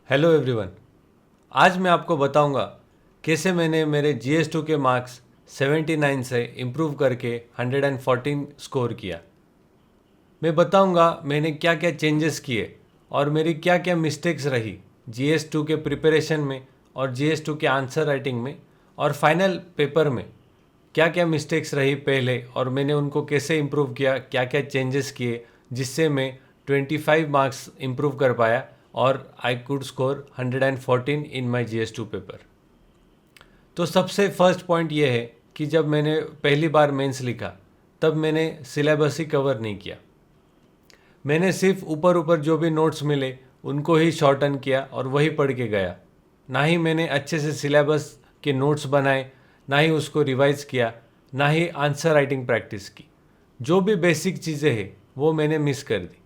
Hello everyone. आज मैं आपको बताऊंगा कैसे मैंने मेरे GS2 के मार्क्स 79 से इम्प्रूव करके 114 स्कोर किया। मैं बताऊंगा मैंने क्या क्या चेंजेस किए और मेरी क्या क्या मिस्टेक्स रही GS2 के प्रिपरेशन में और GS2 के आंसर राइटिंग में, और फाइनल पेपर में क्या क्या मिस्टेक्स रही पहले और मैंने उनको कैसे इम्प्रूव किया, क्या क्या चेंजेस किए जिससे मैं 25 मार्क्स इम्प्रूव कर पाया और I could score 114 in my GS2 paper. तो सबसे फर्स्ट पॉइंट ये है कि जब मैंने पहली बार मेंस लिखा तब मैंने सिलेबस ही कवर नहीं किया। मैंने सिर्फ ऊपर ऊपर जो भी नोट्स मिले उनको ही शॉर्टन किया और वही पढ़ के गया। ना ही मैंने अच्छे से सिलेबस के नोट्स बनाए, ना ही उसको रिवाइज किया, ना ही आंसर राइटिंग प्रैक्टिस की। जो भी बेसिक चीज़ें हैं वो मैंने मिस कर दी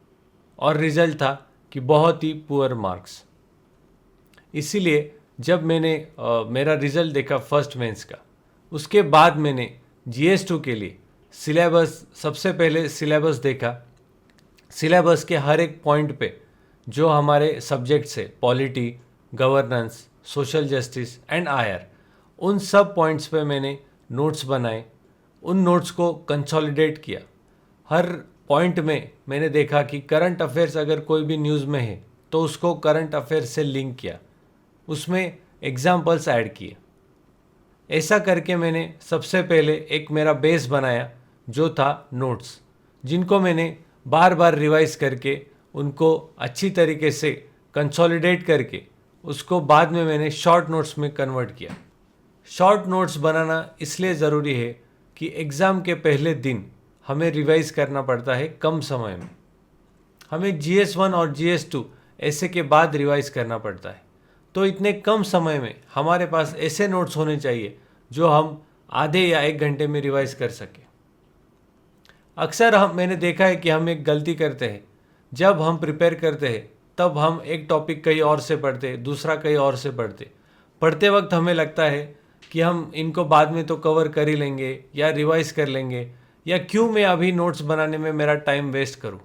और रिजल्ट था कि बहुत ही पुअर मार्क्स। इसीलिए जब मैंने मेरा रिज़ल्ट देखा फर्स्ट मेंस का, उसके बाद मैंने GS2 के लिए सिलेबस, सबसे पहले सिलेबस देखा। सिलेबस के हर एक पॉइंट पे जो हमारे सब्जेक्ट्स है, polity, governance, social justice and IR, उन सब पॉइंट्स पे मैंने नोट्स बनाए। उन नोट्स को कंसोलिडेट किया। हर पॉइंट में मैंने देखा कि करंट अफेयर्स अगर कोई भी न्यूज़ में है तो उसको करंट अफेयर्स से लिंक किया, उसमें एग्जाम्पल्स ऐड किए। ऐसा करके मैंने सबसे पहले एक मेरा बेस बनाया जो था नोट्स, जिनको मैंने बार बार रिवाइज करके उनको अच्छी तरीके से कंसोलिडेट करके उसको बाद में मैंने शॉर्ट नोट्स में कन्वर्ट किया। शॉर्ट नोट्स बनाना इसलिए ज़रूरी है कि एग्ज़ाम के पहले दिन हमें रिवाइज करना पड़ता है कम समय में। हमें GS1 और GS2 ऐसे के बाद रिवाइज करना पड़ता है। तो इतने कम समय में हमारे पास ऐसे नोट्स होने चाहिए जो हम आधे या 1 घंटे में रिवाइज कर सकें। अक्सर मैंने देखा है कि हम एक गलती करते हैं। जब हम प्रिपेयर करते हैं तब हम एक टॉपिक कहीं और से पढ़ते, दूसरा कहीं और से पढ़ते वक्त हमें लगता है कि हम इनको बाद में तो कवर कर ही लेंगे या रिवाइज कर लेंगे, या क्यों मैं अभी नोट्स बनाने में मेरा टाइम वेस्ट करूं।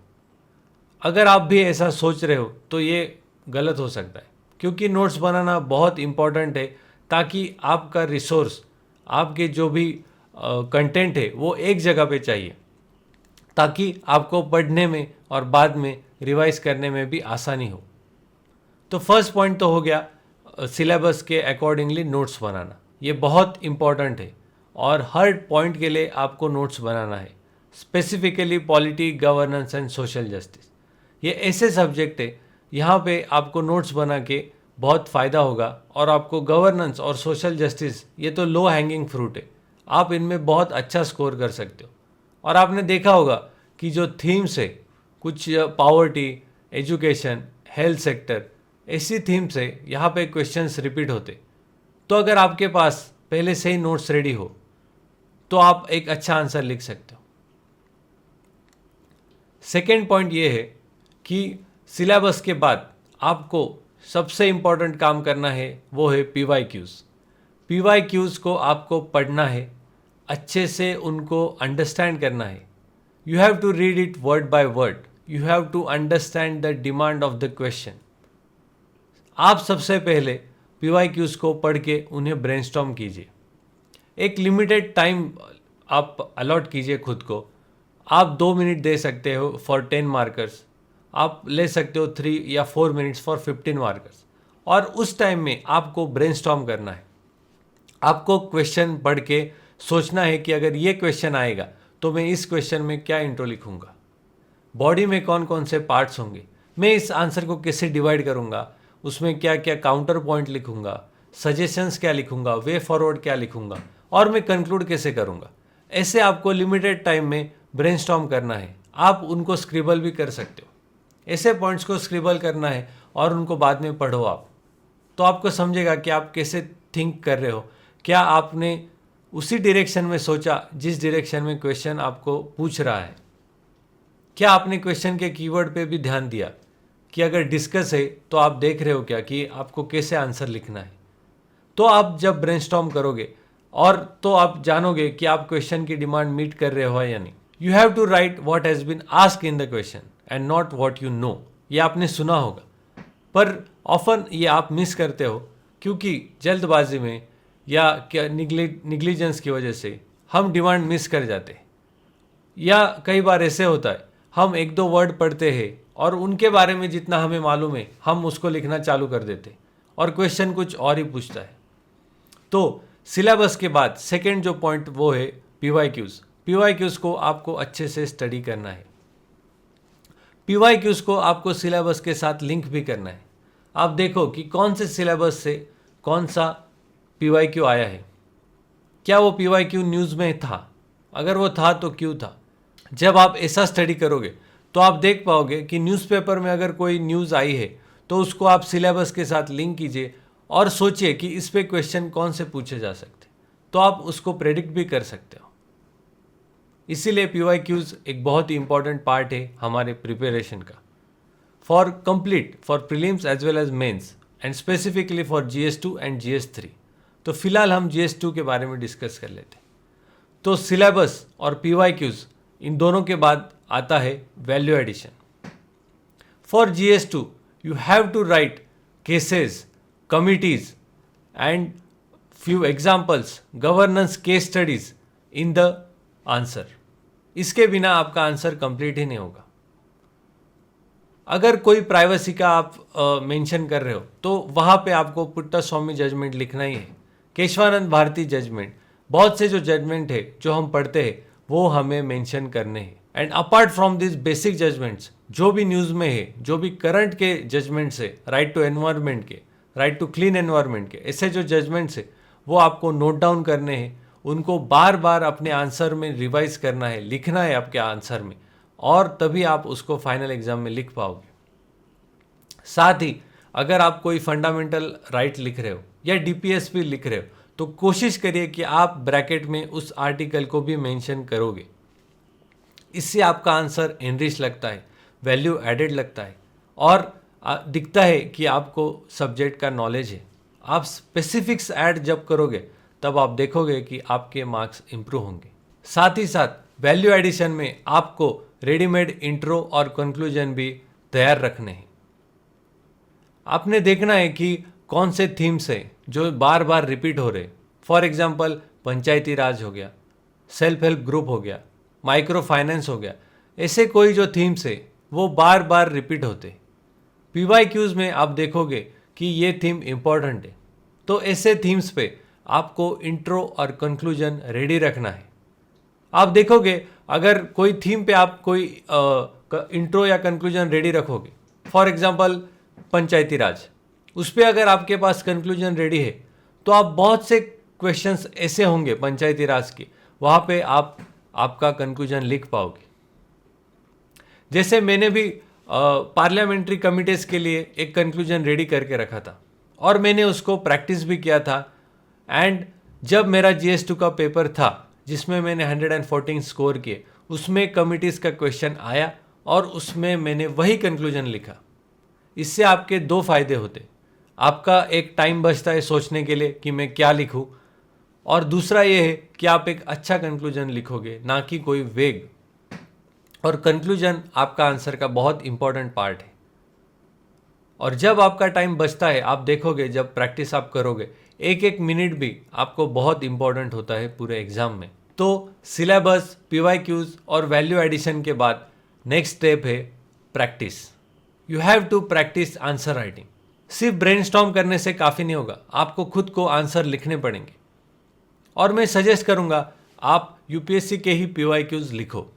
अगर आप भी ऐसा सोच रहे हो तो ये गलत हो सकता है, क्योंकि नोट्स बनाना बहुत इम्पॉर्टेंट है ताकि आपका रिसोर्स, आपके जो भी कंटेंट है वो एक जगह पे चाहिए, ताकि आपको पढ़ने में और बाद में रिवाइज करने में भी आसानी हो। तो फर्स्ट पॉइंट तो हो गया सिलेबस के अकॉर्डिंगली नोट्स बनाना। ये बहुत इम्पॉर्टेंट है और हर पॉइंट के लिए आपको नोट्स बनाना है। Specifically polity, governance and social justice, ये ऐसे सब्जेक्ट है यहाँ पे आपको नोट्स बना के बहुत फ़ायदा होगा। और आपको गवर्नेंस और सोशल जस्टिस, ये तो लो हैंगिंग फ्रूट है, आप इनमें बहुत अच्छा स्कोर कर सकते हो। और आपने देखा होगा कि जो थीम्स है, कुछ पॉवर्टी, एजुकेशन, हेल्थ सेक्टर, ऐसी थीम्स है यहाँ पे क्वेश्चंस रिपीट होते। तो अगर आपके पास पहले से ही नोट्स रेडी हो तो आप एक अच्छा आंसर लिख सकते हो। सेकेंड पॉइंट ये है कि सिलेबस के बाद आपको सबसे इम्पॉर्टेंट काम करना है, वो है PYQs। PYQs को आपको पढ़ना है, अच्छे से उनको अंडरस्टैंड करना है। You have to read it word by word, you have to understand the demand of the question. आप सबसे पहले PYQs को पढ़ के उन्हें ब्रेनस्टॉर्म कीजिए। एक लिमिटेड टाइम आप अलॉट कीजिए खुद को। आप 2 मिनट दे सकते हो फॉर 10 मार्कर्स, आप ले सकते हो 3 या 4 मिनट्स फॉर 15 मार्कर्स। और उस टाइम में आपको ब्रेनस्टॉर्म करना है। आपको क्वेश्चन पढ़ के सोचना है कि अगर ये क्वेश्चन आएगा तो मैं इस क्वेश्चन में क्या इंट्रो लिखूंगा, बॉडी में कौन कौन से पार्ट्स होंगे, मैं इस आंसर को कैसे डिवाइड करूंगा, उसमें क्या क्या काउंटर पॉइंट लिखूंगा, सजेशंस क्या लिखूंगा, वे फॉरवर्ड क्या लिखूंगा, और मैं कंक्लूड कैसे करूंगा। ऐसे आपको लिमिटेड टाइम में ब्रेनस्टॉर्म करना है। आप उनको स्क्रिबल भी कर सकते हो। ऐसे पॉइंट्स को स्क्रिबल करना है और उनको बाद में पढ़ो आप, तो आपको समझेगा कि आप कैसे थिंक कर रहे हो। क्या आपने उसी डायरेक्शन में सोचा जिस डायरेक्शन में क्वेश्चन आपको पूछ रहा है? क्या आपने क्वेश्चन के कीवर्ड पे भी ध्यान दिया कि अगर डिस्कस है तो आप देख रहे हो क्या कि आपको कैसे आंसर लिखना है? तो आप जब ब्रेनस्टॉर्म करोगे और तो आप जानोगे कि आप क्वेश्चन की डिमांड मीट कर रहे हो या नहीं। You have to write what has been asked in the question and not what you know. ये आपने सुना होगा, पर ऑफन ये आप मिस करते हो क्योंकि जल्दबाजी में या क्या निग्लिजेंस की वजह से हम डिमांड मिस कर जाते हैं। या कई बार ऐसे होता है हम एक दो वर्ड पढ़ते हैं और उनके बारे में जितना हमें मालूम है हम उसको लिखना चालू कर देते हैं और क्वेश्चन कुछ और ही पूछता है। तो सिलेबस के बाद सेकेंड जो पॉइंट वो है पीवाईक्यूज। पीवाईक्यूज को आपको अच्छे से स्टडी करना है। पीवाईक्यूज को आपको सिलेबस के साथ लिंक भी करना है। आप देखो कि कौन से सिलेबस से कौन सा पीवाईक्यू आया है। क्या वो पीवाईक्यू न्यूज़ में था? अगर वो था तो क्यों था? जब आप ऐसा स्टडी करोगे तो आप देख पाओगे कि न्यूज़पेपर में अगर कोई न्यूज़ आई है तो उसको आप सिलेबस के साथ लिंक कीजिए और सोचिए कि इस पे क्वेश्चन कौन से पूछे जा सकते, तो आप उसको प्रेडिक्ट भी कर सकते हो। इसीलिए पीवाईक्यूज एक बहुत ही इंपॉर्टेंट पार्ट है हमारे प्रिपरेशन का for complete for prelims as well as mains and specifically for GS2 and GS3। तो फिलहाल हम GS2 के बारे में डिस्कस कर लेते हैं। तो सिलेबस और पीवाईक्यूज इन दोनों के बाद आता है value addition. For GS2 you have to write cases, committees and few examples, governance case studies in the answer। इसके बिना आपका आंसर कंप्लीट ही नहीं होगा। अगर कोई प्राइवेसी का आप मेंशन कर रहे हो तो वहाँ पे आपको पुट्टास्वामी जजमेंट लिखना ही है, केशवानंद भारती जजमेंट, बहुत से जो जजमेंट है जो हम पढ़ते हैं वो हमें मेंशन करने हैं। And apart from this basic judgments जो भी न्यूज़ में है, जो भी करंट के जजमेंट्स है, राइट टू एनवायरनमेंट के, राइट टू क्लीन एनवायरनमेंट के, ऐसे जो जजमेंट्स है वो आपको नोट डाउन करने हैं, उनको बार बार अपने आंसर में रिवाइज करना है, लिखना है आपके आंसर में, और तभी आप उसको फाइनल एग्जाम में लिख पाओगे। साथ ही अगर आप कोई फंडामेंटल राइट लिख रहे हो या DPSP लिख रहे हो तो कोशिश करिए कि आप ब्रैकेट में उस आर्टिकल को भी मेंशन करोगे। इससे आपका आंसर एनरिच लगता है, वैल्यू एडेड लगता है और दिखता है कि आपको सब्जेक्ट का नॉलेज है। आप स्पेसिफिक्स ऐड जब करोगे तब आप देखोगे कि आपके मार्क्स इंप्रूव होंगे। साथ ही साथ वैल्यू एडिशन में आपको रेडीमेड इंट्रो और कंक्लूजन भी तैयार रखने हैं। आपने देखना है कि कौन से थीम्स हैं जो बार बार रिपीट हो रहे। फॉर एग्जांपल पंचायती राज हो गया, सेल्फ हेल्प ग्रुप हो गया, माइक्रो फाइनेंस हो गया, ऐसे कोई जो थीम्स है वो बार बार रिपीट होते। पीवाईक्यूज में आप देखोगे कि ये थीम इम्पॉर्टेंट है, तो ऐसे थीम्स पे आपको इंट्रो और कंक्लूजन रेडी रखना है। आप देखोगे अगर कोई थीम पे आप कोई इंट्रो या कंक्लूजन रेडी रखोगे, फॉर एग्जांपल पंचायती राज, उस पर अगर आपके पास कंक्लूजन रेडी है तो आप बहुत से क्वेश्चंस ऐसे होंगे पंचायती राज के, वहाँ पे आप आपका कंक्लूजन लिख पाओगे। जैसे मैंने भी पार्लियामेंट्री कमिटीज के लिए एक कंक्लूजन रेडी करके रखा था और मैंने उसको प्रैक्टिस भी किया था। एंड जब मेरा GS2 का पेपर था जिसमें मैंने 114 स्कोर किए, उसमें कमिटीज़ का क्वेश्चन आया और उसमें मैंने वही कंक्लूजन लिखा। इससे आपके दो फायदे होते, आपका एक टाइम बचता है सोचने के लिए कि मैं क्या लिखूं, और दूसरा ये है कि आप एक अच्छा कंक्लूजन लिखोगे, ना कि कोई वेग। और कंक्लूजन आपका आंसर का बहुत इंपॉर्टेंट पार्ट है। और जब आपका टाइम बचता है, आप देखोगे जब प्रैक्टिस आप करोगे, एक एक मिनट भी आपको बहुत इंपॉर्टेंट होता है पूरे एग्जाम में। तो सिलेबस, पीवाईक्यूज और वैल्यू एडिशन के बाद नेक्स्ट स्टेप है practice. You have to practice answer writing. सिर्फ ब्रेनस्टॉर्म करने से काफ़ी नहीं होगा, आपको खुद को आंसर लिखने पड़ेंगे। और मैं सजेस्ट करूँगा आप UPSC के ही पीवाईक्यूज लिखो।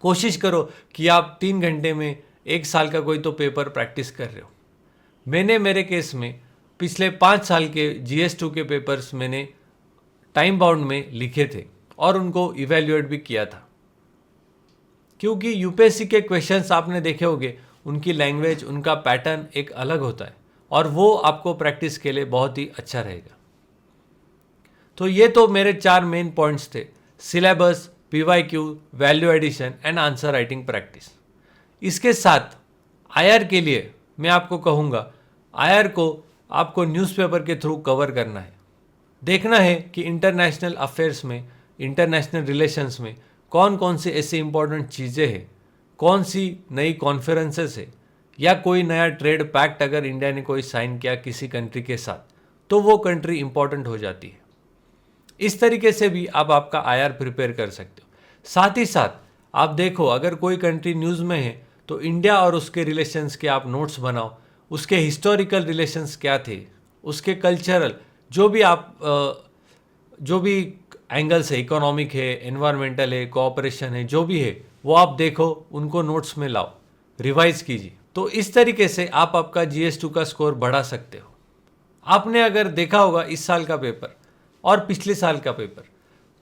कोशिश करो कि आप 3 घंटे में 1 साल का कोई तो पेपर प्रैक्टिस कर रहे हो। मैंने मेरे केस में पिछले 5 साल के GS2 के पेपर्स मैंने टाइम बाउंड में लिखे थे और उनको इवेल्युएट भी किया था, क्योंकि UPSC के क्वेश्चंस आपने देखे होंगे, उनकी लैंग्वेज, उनका पैटर्न एक अलग होता है और वो आपको प्रैक्टिस के लिए बहुत ही अच्छा रहेगा। तो ये तो मेरे 4 मेन पॉइंट्स थे, syllabus, PYQ, value addition and answer writing practice. इसके साथ IR के लिए मैं आपको कहूँगा, IR को आपको न्यूज़पेपर के थ्रू कवर करना है। देखना है कि इंटरनेशनल अफेयर्स में, इंटरनेशनल रिलेशंस में कौन कौन सी ऐसी इंपॉर्टेंट चीज़ें हैं, कौन सी नई कॉन्फ्रेंसेस है या कोई नया ट्रेड पैक्ट अगर इंडिया ने कोई साइन किया किसी कंट्री के साथ, तो वो कंट्री इंपॉर्टेंट हो जाती है। इस तरीके से भी आप आपका आईआर प्रिपेयर कर सकते हो। साथ ही साथ आप देखो, अगर कोई कंट्री न्यूज़ में है तो इंडिया और उसके रिलेशंस के आप नोट्स बनाओ, उसके हिस्टोरिकल रिलेशंस क्या थे, उसके कल्चरल जो भी एंगल्स है, इकोनॉमिक है, एनवायरमेंटल है, कोऑपरेशन है, जो भी है वो आप देखो, उनको नोट्स में लाओ, रिवाइज कीजिए। तो इस तरीके से आप आपका GS2 का स्कोर बढ़ा सकते हो। आपने अगर देखा होगा इस साल का पेपर और पिछले साल का पेपर,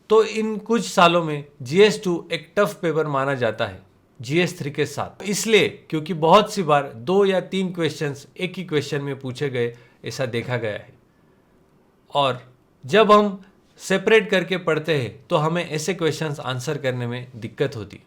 तो इन कुछ सालों में GS2 एक टफ पेपर माना जाता है GS3 के साथ, इसलिए क्योंकि बहुत सी बार 2 या 3 क्वेश्चंस एक ही क्वेश्चन में पूछे गए, ऐसा देखा गया है। और जब हम सेपरेट करके पढ़ते हैं तो हमें ऐसे क्वेश्चंस आंसर करने में दिक्कत होती है।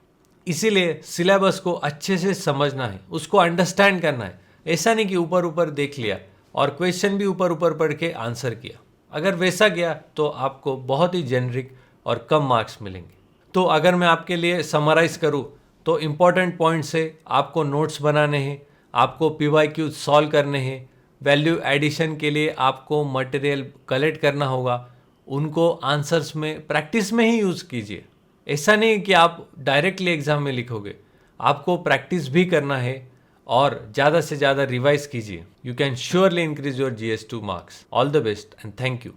इसीलिए सिलेबस को अच्छे से समझना है, उसको अंडरस्टैंड करना है। ऐसा नहीं कि ऊपर ऊपर देख लिया और क्वेश्चन भी ऊपर ऊपर पढ़ के आंसर किया। अगर वैसा गया तो आपको बहुत ही जेनरिक और कम मार्क्स मिलेंगे। तो अगर मैं आपके लिए समराइज करूँ तो इम्पॉर्टेंट पॉइंट्स है, आपको नोट्स बनाने हैं, आपको PYQ सॉल्व करने हैं, वैल्यू एडिशन के लिए आपको मटेरियल कलेक्ट करना होगा, उनको आंसर्स में प्रैक्टिस में ही यूज़ कीजिए। ऐसा नहीं कि आप डायरेक्टली एग्जाम में लिखोगे, आपको प्रैक्टिस भी करना है और ज़्यादा से ज़्यादा रिवाइज कीजिए। You can surely increase your GS2 marks. All the best and thank you.